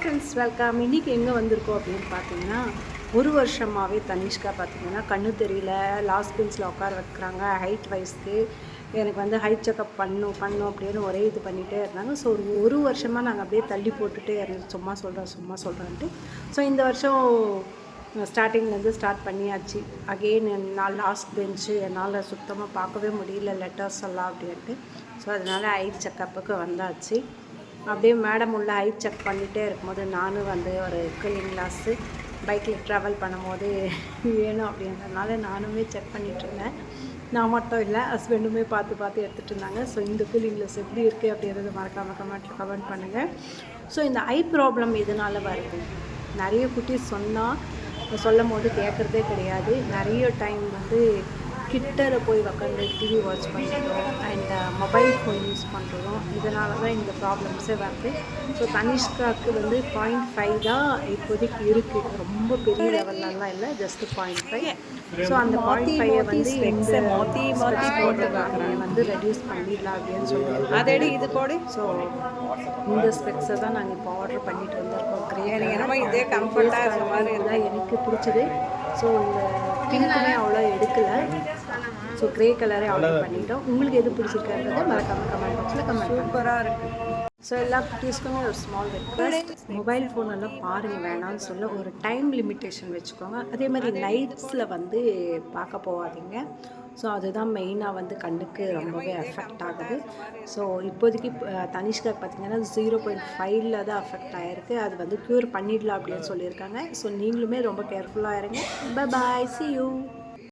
Friends, welcome. இன்றைக்கி எங்கே வந்திருக்கோம் அப்படின்னு பார்த்தீங்கன்னா, ஒரு வருஷமாகவே தனிஷ்கா பார்த்தீங்கன்னா கண்ணு தெரியல, லாஸ்ட் பெஞ்சில் உட்கார வைக்கிறாங்க ஹைட் வைஸ்க்கு. எனக்கு வந்து ஹைட் செக்கப் பண்ணும் அப்படின்னு ஒரே இது பண்ணிகிட்டே இருந்தாங்க. ஸோ ஒரு வருஷமாக நாங்கள் அப்படியே தள்ளி போட்டுகிட்டே இருந்தோம், சும்மா சொல்கிறேன்ட்டு. ஸோ இந்த வருஷம் ஸ்டார்டிங்லேருந்து ஸ்டார்ட் பண்ணியாச்சு. அகெயின் என்னால் லாஸ்ட் பெஞ்சு என்னால் சுத்தமாக பார்க்கவே முடியல லெட்டர்ஸ் எல்லாம் அப்படின்ட்டு. ஸோ அதனால் ஹைட் செக்கப்புக்கு வந்தாச்சு. அப்படியே மேடம் உள்ள ஹைட் செக் பண்ணிகிட்டே இருக்கும்போது நானும் வந்து ஒரு கூலிங் கிளாஸு பைக்கில் ட்ராவல் பண்ணும்போது வேணும் அப்படின்றதுனால நானுமே செக் பண்ணிகிட்ருந்தேன். நான் மட்டும் இல்லை, ஹஸ்பண்டுமே பார்த்து எடுத்துகிட்டு இருந்தாங்க. ஸோ இந்த கூலிங் கிளாஸ் எப்படி இருக்குது அப்படின்றத மறக்காமல் கமெண்ட் பண்ணுங்கள். ஸோ இந்த ஐ ப்ராப்ளம் எதனால் வருது? நிறைய குட்டீஸ் சொல்லும் போது கேட்குறதே கிடையாது. நிறைய டைம் வந்து கிட்டரை போய் உட்காந்து டிவி வாட்ச் பண்ணுறோம் அண்ட் மொபைல் ஃபோன் யூஸ் பண்ணுறோம். இதனால தான் இந்த ப்ராப்ளம்ஸே வருது. ஸோ தனிஷ்காவுக்கு வந்து 0.5 தான் இப்போதைக்கு இருக்குது. ரொம்ப பெரிய லெவல்லலாம் இல்லை, ஜஸ்ட்டு 0.5. ஸோ அந்த 0.5 வந்து வந்து ரெடியூஸ் பண்ணிடலாம் அப்படின்னு சொல்லி அதோட இது போடு. ஸோ இந்த ஸ்பெக்ஸை தான் நாங்கள் இப்போ ஆர்டர் பண்ணிட்டு வந்திருக்கோம். கிரே இதே கம்ஃபர்ட்டாக இருக்கிற மாதிரி தான் எனக்கு பிடிச்சது. ஸோ இந்த பிங்க்குமே அவ்வளோ எடுக்கலை. ஸோ க்ரே கலரே ஆர்டர் பண்ணிட்டோம். உங்களுக்கு எது பிடிச்சிருக்கிறத மறக்காமல் கமெண்ட் பாக்ஸில் கமெண்ட். சூப்பராக இருக்குது. ஸோ எல்லா குட்டீஸ்க்குமே ஒரு ஸ்மால் ரெக்வெஸ்ட், மொபைல் ஃபோனெல்லாம் பாருங்கள் வேணான்னு சொல்ல ஒரு டைம் லிமிட்டேஷன் வச்சுக்கோங்க. அதே மாதிரி நைட்ஸில் வந்து பார்க்க போகாதீங்க. ஸோ அதுதான் மெயினாக வந்து கண்ணுக்கு ரொம்பவே அஃபெக்ட் ஆகுது. ஸோ இப்போதைக்கு தனிஷ்காக்கு பார்த்திங்கன்னா 0.5 தான் அஃபெக்ட் ஆகிருக்கு. அது வந்து க்யூர் பண்ணிடலாம் அப்படின்னு சொல்லியிருக்காங்க. ஸோ நீங்களுமே ரொம்ப கேர்ஃபுல்லாக இருங்க. Bye bye, see you.